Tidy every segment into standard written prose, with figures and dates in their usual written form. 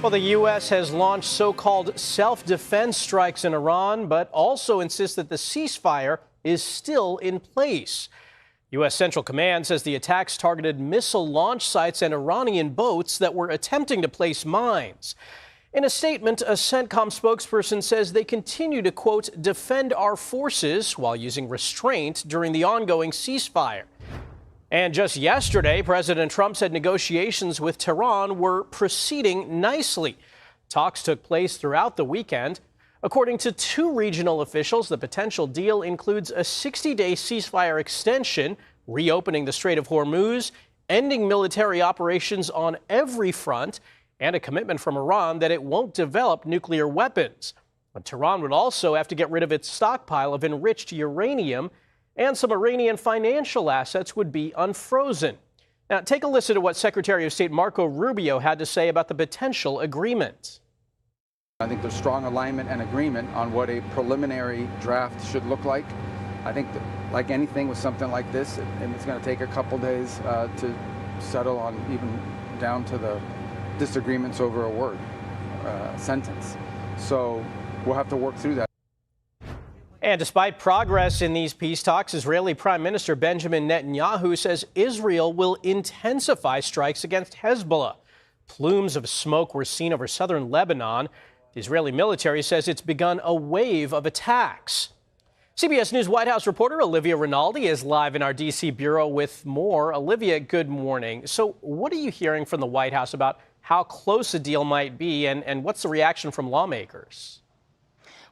Well, the U.S. has launched so-called self-defense strikes in Iran, but also insists that the ceasefire is still in place. U.S. Central Command says the attacks targeted missile launch sites and Iranian boats that were attempting to place mines. In a statement, a CENTCOM spokesperson says they continue to, quote, defend our forces while using restraint during the ongoing ceasefire. And just yesterday, President Trump said negotiations with Tehran were proceeding nicely. Talks took place throughout the weekend. According to two regional officials, the potential deal includes a 60-day ceasefire extension, reopening the Strait of Hormuz, ending military operations on every front, and a commitment from Iran that it won't develop nuclear weapons. But Tehran would also have to get rid of its stockpile of enriched uranium, and some Iranian financial assets would be unfrozen. Now, take a listen to what Secretary of State Marco Rubio had to say about the potential agreement. I think there's strong alignment and agreement on what a preliminary draft should look like. I think that, like anything with something like this, it's going to take a couple days to settle on, even down to the disagreements over a word, sentence. So we'll have to work through that. And despite progress in these peace talks, Israeli Prime Minister Benjamin Netanyahu says Israel will intensify strikes against Hezbollah. Plumes of smoke were seen over southern Lebanon. The Israeli military says it's begun a wave of attacks. CBS News White House reporter Olivia Rinaldi is live in our D.C. bureau with more. Olivia, good morning. So what are you hearing from the White House about how close a deal might be, and what's the reaction from lawmakers?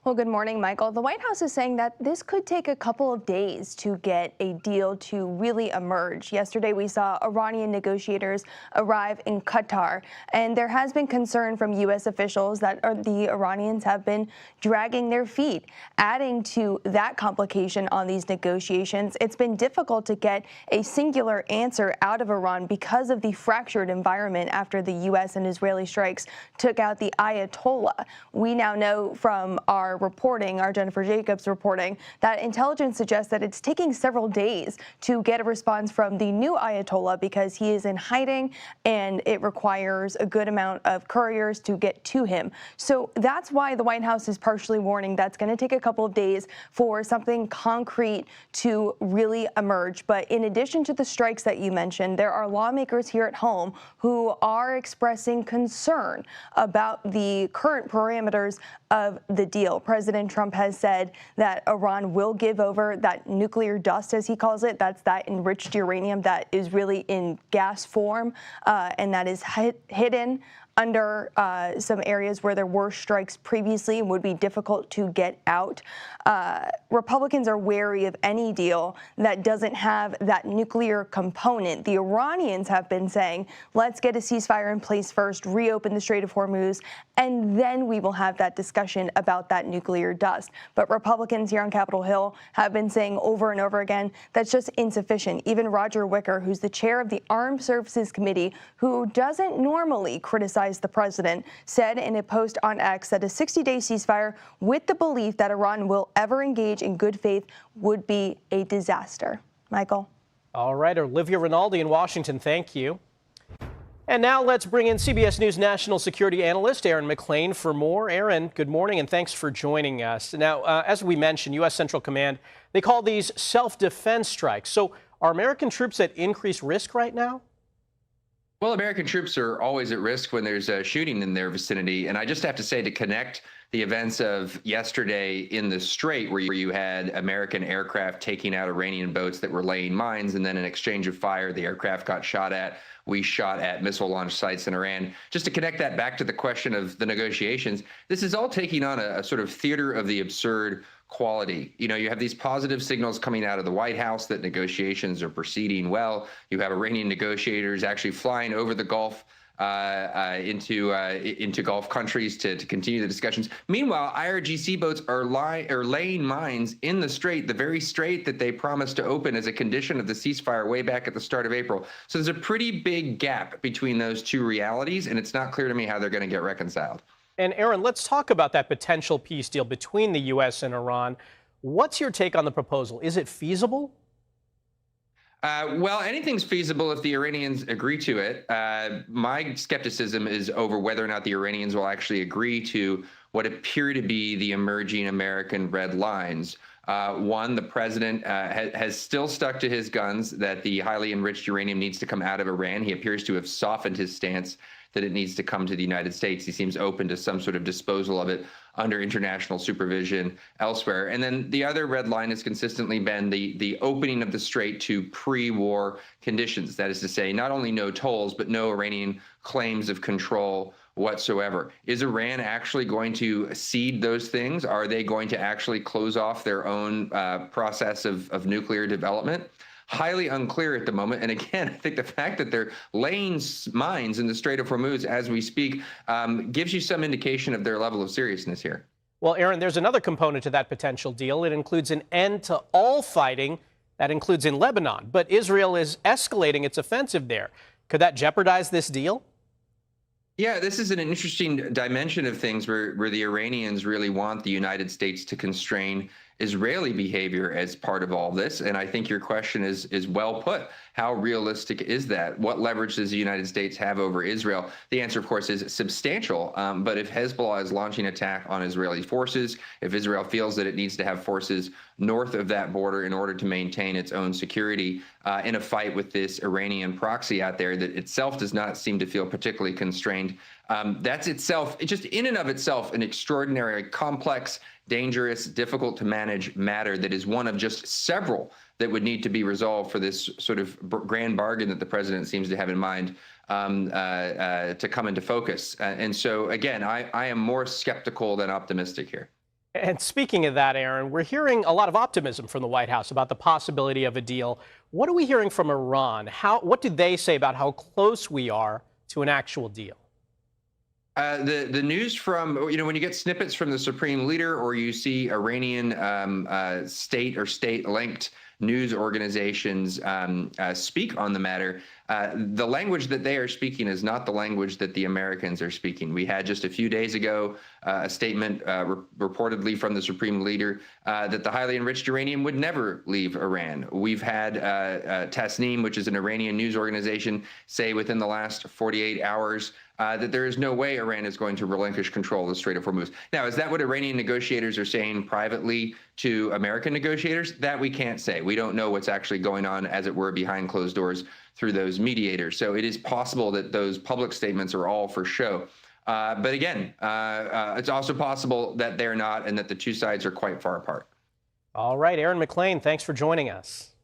Well, good morning, Michael. The White House is saying that this could take a couple of days to get a deal to really emerge. Yesterday, we saw Iranian negotiators arrive in Qatar, and there has been concern from U.S. officials that the Iranians have been dragging their feet. Adding to that complication on these negotiations, it's been difficult to get a singular answer out of Iran because of the fractured environment after the U.S. and Israeli strikes took out the Ayatollah. We now know from our Jennifer Jacobs reporting, that intelligence suggests that it's taking several days to get a response from the new Ayatollah because he is in hiding and it requires a good amount of couriers to get to him. So that's why the White House is partially warning that's going to take a couple of days for something concrete to really emerge. But in addition to the strikes that you mentioned, there are lawmakers here at home who are expressing concern about the current parameters of the deal. President Trump has said that Iran will give over that nuclear dust, as he calls it. That's that enriched uranium that is really in gas form and that is hidden under some areas where there were strikes previously and would be difficult to get out. Republicans are wary of any deal that doesn't have that nuclear component. The Iranians have been saying, let's get a ceasefire in place first, reopen the Strait of Hormuz, and then we will have that discussion about that nuclear dust. But Republicans here on Capitol Hill have been saying over and over again that's just insufficient. Even Roger Wicker, who's the chair of the Armed Services Committee, who doesn't normally criticize the president, said in a post on X that a 60-day ceasefire with the belief that Iran will ever engage in good faith would be a disaster. Michael. All right, Olivia Rinaldi in Washington, thank you. And now let's bring in CBS News national security analyst Aaron MacLean for more. Aaron, good morning and thanks for joining us. Now, as we mentioned, U.S. Central Command, they call these self-defense strikes. So are American troops at increased risk right now? Well, American troops are always at risk when there's a shooting in their vicinity. And I just have to say, to connect the events of yesterday in the Strait, where you had American aircraft taking out Iranian boats that were laying mines, and then an exchange of fire, the aircraft got shot at. We shot at missile launch sites in Iran. Just to connect that back to the question of the negotiations, this is all taking on a sort of theater of the absurd quality. You know, you have these positive signals coming out of the White House that negotiations are proceeding well. You have Iranian negotiators actually flying over the Gulf into Gulf countries to continue the discussions. Meanwhile, IRGC boats are laying mines in the Strait, the very Strait that they promised to open as a condition of the ceasefire way back at the start of April. So there's a pretty big gap between those two realities, and it's not clear to me how they're going to get reconciled. And Aaron, let's talk about that potential peace deal between the U.S. and Iran. What's your take on the proposal? Is it feasible? Well, anything's feasible if the Iranians agree to it. My skepticism is over whether or not the Iranians will actually agree to what appear to be the emerging American red lines. One, the president has still stuck to his guns that the highly enriched uranium needs to come out of Iran. He appears to have softened his stance that it needs to come to the United States. He seems open to some sort of disposal of it under international supervision elsewhere. And then the other red line has consistently been the opening of the strait to pre-war conditions. That is to say, not only no tolls, but no Iranian claims of control whatsoever. Is Iran actually going to cede those things? Are they going to actually close off their own process of nuclear development? Highly unclear at the moment. And again, I think the fact that they're laying mines in the Strait of Hormuz as we speak gives you some indication of their level of seriousness here. Well, Aaron, there's another component to that potential deal. It includes an end to all fighting. That includes in Lebanon. But Israel is escalating its offensive there. Could that jeopardize this deal? Yeah, this is an interesting dimension of things where the Iranians really want the United States to constrain Israeli behavior as part of all this. And I think your question is well put. How realistic is that? What leverage does the United States have over Israel? The answer, of course, is substantial. But if Hezbollah is launching an attack on Israeli forces, if Israel feels that it needs to have forces north of that border in order to maintain its own security in a fight with this Iranian proxy out there that itself does not seem to feel particularly constrained, that's itself, just in and of itself, an extraordinarily complex, dangerous, difficult to manage matter that is one of just several that would need to be resolved for this sort of grand bargain that the president seems to have in mind to come into focus. And so, again, I am more skeptical than optimistic here. And speaking of that, Aaron, we're hearing a lot of optimism from the White House about the possibility of a deal. What are we hearing from Iran? What do they say about how close we are to an actual deal? The news from, when you get snippets from the supreme leader or you see Iranian state or state-linked news organizations speak on the matter, the language that they are speaking is not the language that the Americans are speaking. We had just a few days ago a statement reportedly from the supreme leader that the highly enriched uranium would never leave Iran. We've had Tasnim, which is an Iranian news organization, say within the last 48 hours that there is no way Iran is going to relinquish control of the Strait of Hormuz. Now, is that what Iranian negotiators are saying privately to American negotiators? That we can't say. We don't know what's actually going on, as it were, behind closed doors through those mediators. So it is possible that those public statements are all for show. But again, it's also possible that they're not and that the two sides are quite far apart. All right, Aaron MacLean, thanks for joining us.